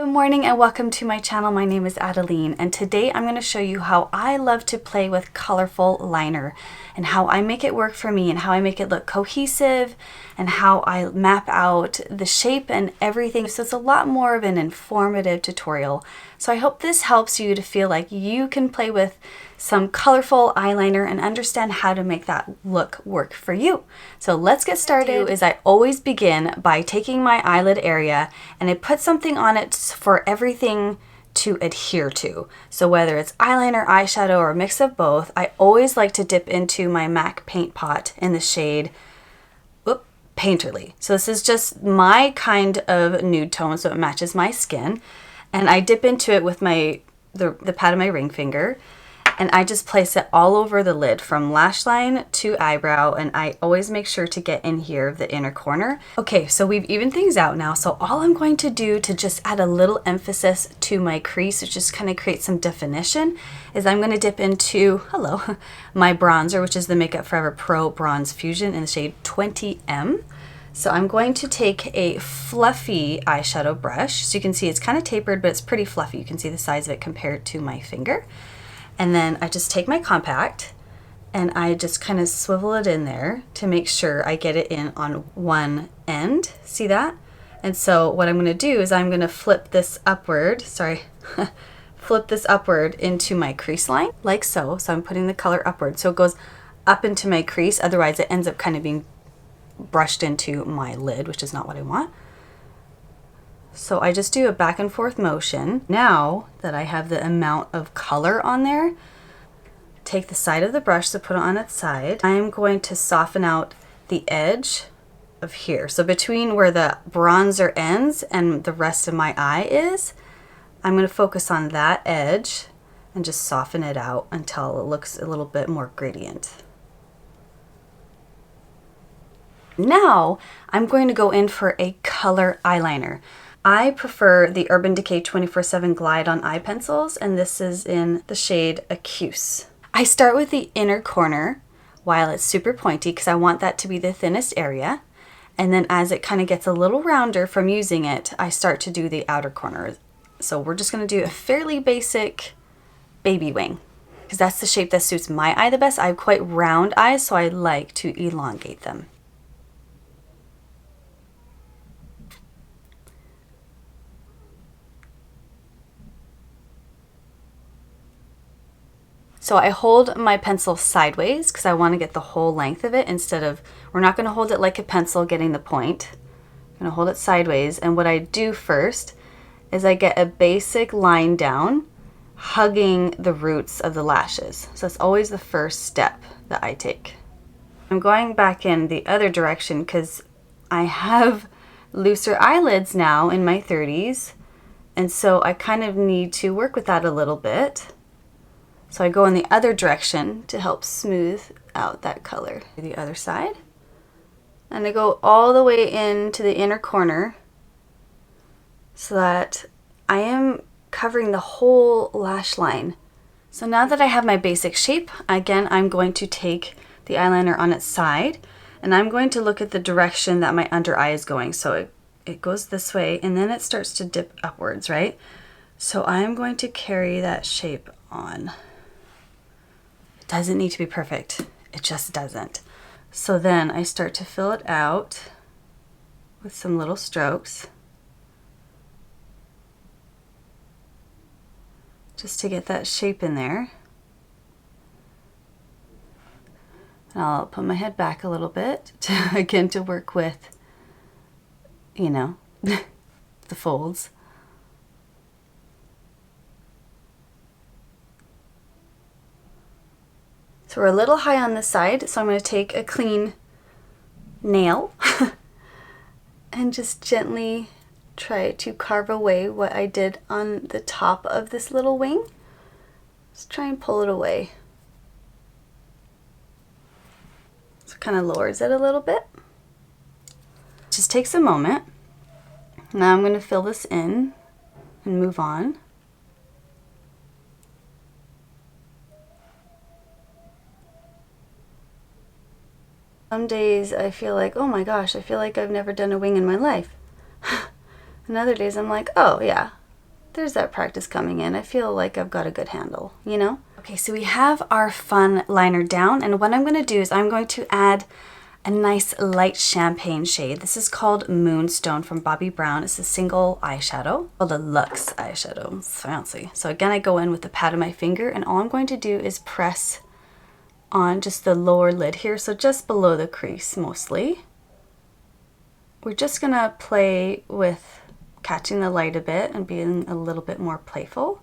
Good morning and welcome to my channel. My name is Adeline and today I'm going to show you how I love to play with colorful liner and how I make it work for me and how I make it look cohesive and how I map out the shape and everything. So it's a lot more of an informative tutorial. So I hope this helps you to feel like you can play with some colorful eyeliner and understand how to make that look work for you. So let's get started. Is I always begin by taking my eyelid area and I put something on it for everything to adhere to. So whether it's eyeliner, eyeshadow, or a mix of both, I always like to dip into my MAC paint pot in the shade Painterly. So this is just my kind of nude tone, so it matches my skin. And I dip into it with the pad of my ring finger. And I just place it all over the lid from lash line to eyebrow, and I always make sure to get in here the inner corner. Okay, so we've evened things out now, so all I'm going to do to just add a little emphasis to my crease, which just kind of create some definition, is I'm going to dip into, my bronzer, which is the Makeup Forever Pro Bronze Fusion in the shade 20M. So I'm going to take a fluffy eyeshadow brush. So you can see it's kind of tapered, but it's pretty fluffy. You can see the size of it compared to my finger. And then I just take my compact and I just kind of swivel it in there to make sure I get it in on one end. See that? And so what I'm going to do is I'm going to flip this upward, flip this upward into my crease line like so. So I'm putting the color upward so it goes up into my crease. Otherwise it ends up kind of being brushed into my lid, which is not what I want. So I just do a back and forth motion. Now that I have the amount of color on there, take the side of the brush to put it on its side. I am going to soften out the edge of here. So between where the bronzer ends and the rest of my eye is, I'm going to focus on that edge and just soften it out until it looks a little bit more gradient. Now I'm going to go in for a color eyeliner. I prefer the Urban Decay 24/7 Glide on eye pencils, and this is in the shade Accuse. I start with the inner corner while it's super pointy because I want that to be the thinnest area. And then as it kind of gets a little rounder from using it, I start to do the outer corner. So we're just going to do a fairly basic baby wing because that's the shape that suits my eye the best. I have quite round eyes, so I like to elongate them. So I hold my pencil sideways because I want to get the whole length of it instead of, we're not going to hold it like a pencil getting the point. I'm going to hold it sideways, and what I do first is I get a basic line down hugging the roots of the lashes. So that's always the first step that I take. I'm going back in the other direction because I have looser eyelids now in my 30s, and so I kind of need to work with that a little bit. So I go in the other direction to help smooth out that color. The other side. And I go all the way into the inner corner so that I am covering the whole lash line. So now that I have my basic shape, again, I'm going to take the eyeliner on its side and I'm going to look at the direction that my under eye is going. So it goes this way and then it starts to dip upwards, right? So I'm going to carry that shape on. Doesn't need to be perfect. It just doesn't. So then I start to fill it out with some little strokes just to get that shape in there. And I'll put my head back a little bit to, again, to work with, the folds. So we're a little high on this side, so I'm going to take a clean nail and just gently try to carve away what I did on the top of this little wing. Just try and pull it away. So it kind of lowers it a little bit. Just takes a moment. Now I'm going to fill this in and move on. Some days I feel like, oh my gosh, I feel like I've never done a wing in my life. And other days I'm like, oh yeah, there's that practice coming in. I feel like I've got a good handle, you know? Okay, so we have our fun liner down, and what I'm going to do is I'm going to add a nice light champagne shade. This is called Moonstone from Bobbi Brown. It's a single eyeshadow, called a luxe eyeshadow. It's fancy. So again, I go in with the pad of my finger, and all I'm going to do is press on just the lower lid here, so just below the crease mostly. We're just gonna play with catching the light a bit and being a little bit more playful.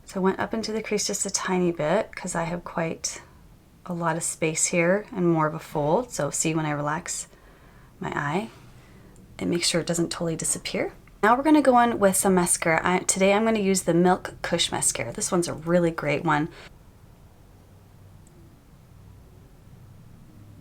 So I went up into the crease just a tiny bit because I have quite a lot of space here and more of a fold. So see, when I relax my eye, it makes sure it doesn't totally disappear. Now we're gonna go in with some mascara. Today I'm gonna use the Milk Kush mascara. This one's a really great one.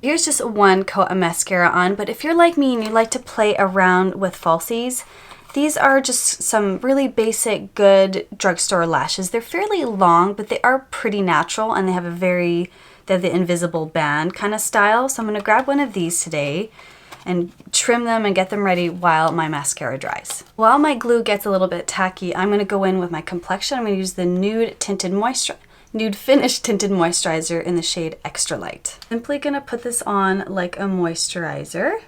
Here's just one coat of mascara on, but if you're like me and you like to play around with falsies, these are just some really basic, good drugstore lashes. They're fairly long, but they are pretty natural, and they have the invisible band kind of style. So I'm gonna grab one of these today and trim them and get them ready while my mascara dries. While my glue gets a little bit tacky, I'm gonna go in with my complexion. I'm gonna use the Nude Finish Tinted Moisturizer in the shade Extra Light. Simply gonna put this on like a moisturizer.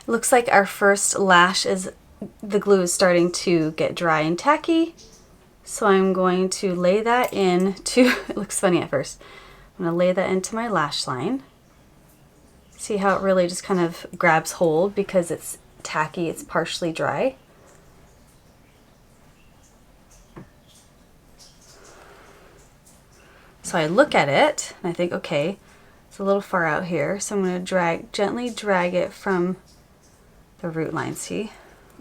Looks like our first lash the glue is starting to get dry and tacky. So I'm going to lay that it looks funny at first. I'm gonna lay that into my lash line. See how it really just kind of grabs hold because it's tacky, it's partially dry. So I look at it and I think, okay, it's a little far out here. So I'm going to gently drag it from the root line, see?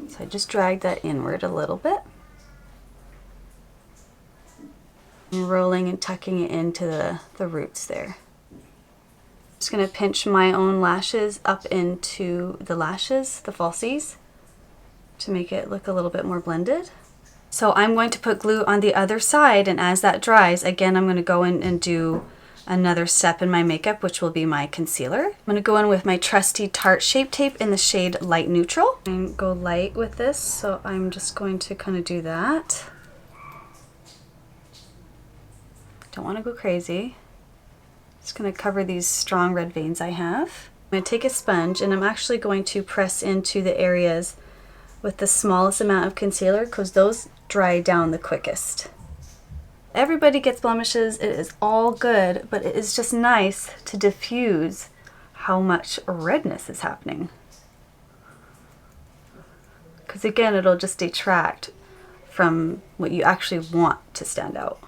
So I just drag that inward a little bit. I'm rolling and tucking it into the roots there. Just going to pinch my own lashes up into the lashes, the falsies, to make it look a little bit more blended. So I'm going to put glue on the other side, and as that dries, again, I'm going to go in and do another step in my makeup, which will be my concealer. I'm going to go in with my trusty Tarte Shape Tape in the shade Light Neutral. And go light with this, so I'm just going to kind of do that. Don't want to go crazy. Just going to cover these strong red veins I have. I'm going to take a sponge, and I'm actually going to press into the areas with the smallest amount of concealer because those dry down the quickest. Everybody gets blemishes, it is all good, but it is just nice to diffuse how much redness is happening. Because again, it'll just detract from what you actually want to stand out.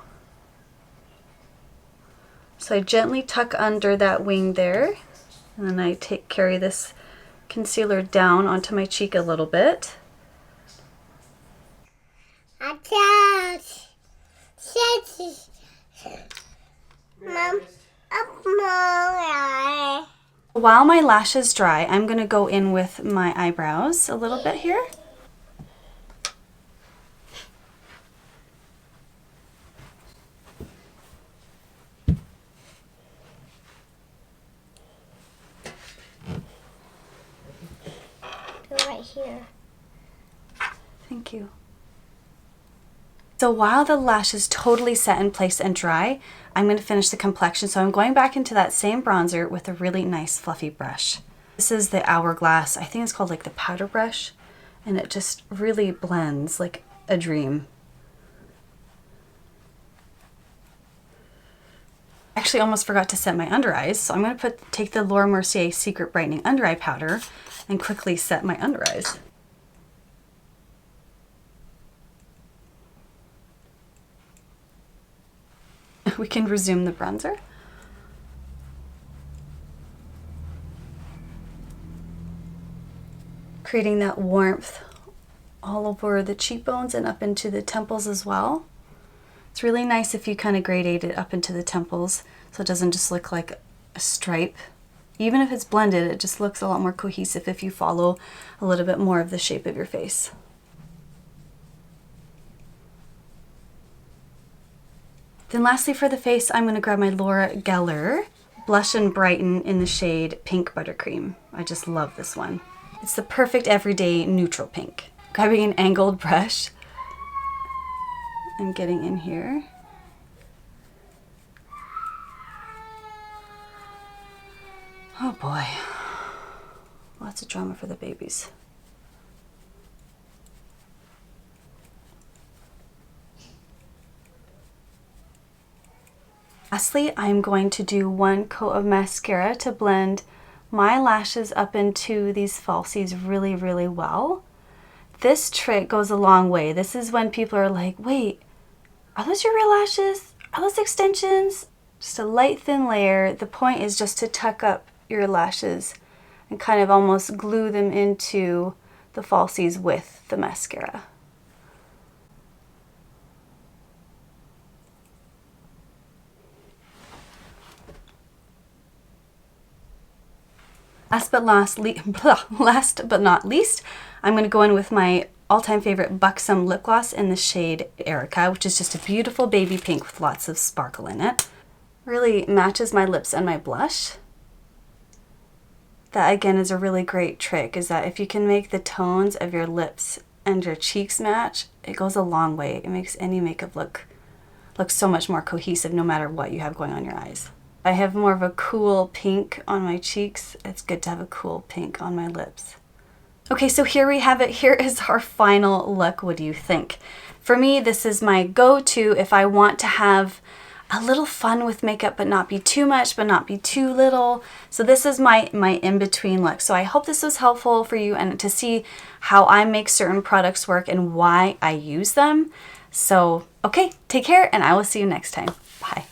So I gently tuck under that wing there, and then I carry this concealer down onto my cheek a little bit. While my lashes dry, I'm going to go in with my eyebrows a little bit here. Right here. Thank you. So while the lash is totally set in place and dry, I'm going to finish the complexion. So I'm going back into that same bronzer with a really nice fluffy brush. This is the Hourglass. I think it's called like the powder brush, and it just really blends like a dream. Actually almost forgot to set my under eyes, so I'm going to take the Laura Mercier Secret Brightening Under Eye Powder and quickly set my under eyes. We can resume the bronzer. Creating that warmth all over the cheekbones and up into the temples as well. It's really nice if you kind of gradate it up into the temples so it doesn't just look like a stripe. Even if it's blended, it just looks a lot more cohesive if you follow a little bit more of the shape of your face. Then lastly for the face, I'm going to grab my Laura Geller Blush-n-Brighten in the shade Pink Buttercream. I just love this one. It's the perfect everyday neutral pink. Grabbing an angled brush and getting in here. Oh boy, lots of drama for the babies. Lastly, I'm going to do one coat of mascara to blend my lashes up into these falsies really, really well. This trick goes a long way. This is when people are like, wait, are those your real lashes? Are those extensions? Just a light thin layer. The point is just to tuck up your lashes and kind of almost glue them into the falsies with the mascara. Last but not least, I'm going to go in with my all-time favorite Buxom lip gloss in the shade Erica, which is just a beautiful baby pink with lots of sparkle in it. Really matches my lips and my blush. That again is a really great trick, is that if you can make the tones of your lips and your cheeks match, it goes a long way. It makes any makeup look so much more cohesive no matter what you have going on your eyes. I have more of a cool pink on my cheeks. It's good to have a cool pink on my lips. Okay, so here we have it. Here is our final look. What do you think? For me, this is my go-to if I want to have a little fun with makeup, but not be too much, but not be too little. So this is my in-between look. So I hope this was helpful for you and to see how I make certain products work and why I use them. So, okay, take care and I will see you next time. Bye.